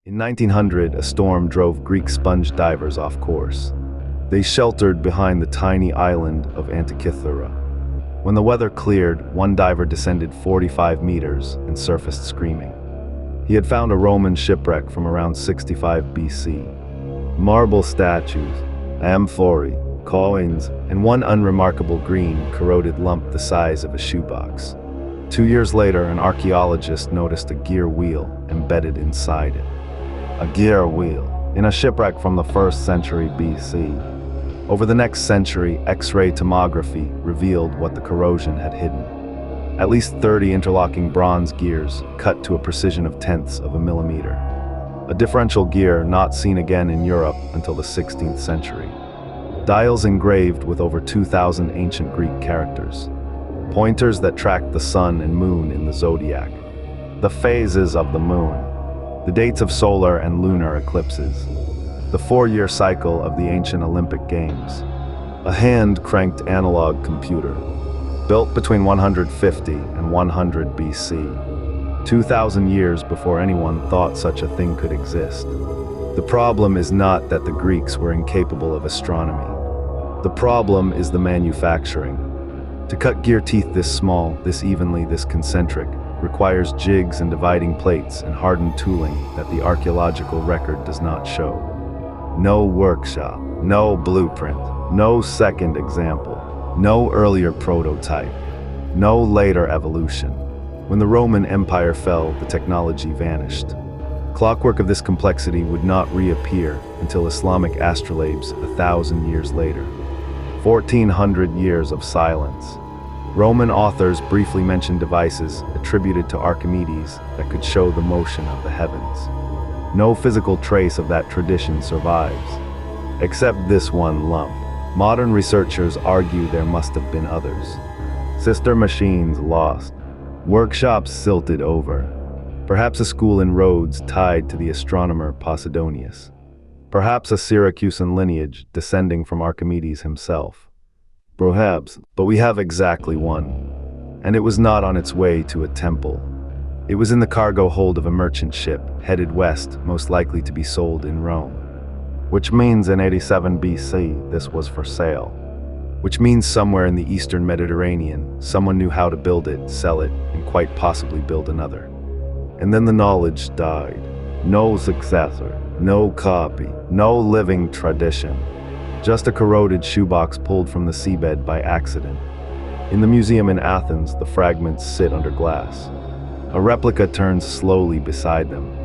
In 1900, a storm drove Greek sponge divers off course. They sheltered behind the tiny island of Antikythera. When the weather cleared, one diver descended 45 meters and surfaced screaming. He had found a Roman shipwreck from around 65 BC. Marble statues, amphorae, coins, and one unremarkable green, corroded lump the size of a shoebox. 2 years later, an archaeologist noticed a gear wheel embedded inside it. A gear wheel in a shipwreck from the 1st century BC. Over the next century, X-ray tomography revealed what the corrosion had hidden. At least 30 interlocking bronze gears cut to a precision of tenths of a millimeter. A differential gear not seen again in Europe until the 16th century. Dials engraved with over 2,000 ancient Greek characters. Pointers that tracked the sun and moon in the zodiac. The phases of the moon. The dates of solar and lunar eclipses. The 4-year cycle of the ancient Olympic Games. A hand-cranked analog computer, built between 150 and 100 BC, 2,000 years before anyone thought such a thing could exist. The problem is not that the Greeks were incapable of astronomy. The problem is the manufacturing. To cut gear teeth this small, this evenly, this concentric, requires jigs and dividing plates and hardened tooling that the archaeological record does not show. No workshop, no blueprint, no second example, no earlier prototype, no later evolution. When the Roman Empire fell, the technology vanished. Clockwork of this complexity would not reappear until Islamic astrolabes 1,000 years later. 1,400 years of silence. Roman authors briefly mention devices attributed to Archimedes that could show the motion of the heavens. No physical trace of that tradition survives, except this one lump. Modern researchers argue there must have been others. Sister machines lost, workshops silted over, perhaps a school in Rhodes tied to the astronomer Posidonius, perhaps a Syracusan lineage descending from Archimedes himself. Perhaps, but we have exactly one, and it was not on its way to a temple. It was in the cargo hold of a merchant ship, headed west, most likely to be sold in Rome. Which means in 87 BC, this was for sale. Which means somewhere in the eastern Mediterranean, someone knew how to build it, sell it, and quite possibly build another. And then the knowledge died. No successor, no copy, no living tradition. Just a corroded shoebox pulled from the seabed by accident. In the museum in Athens, the fragments sit under glass. A replica turns slowly beside them.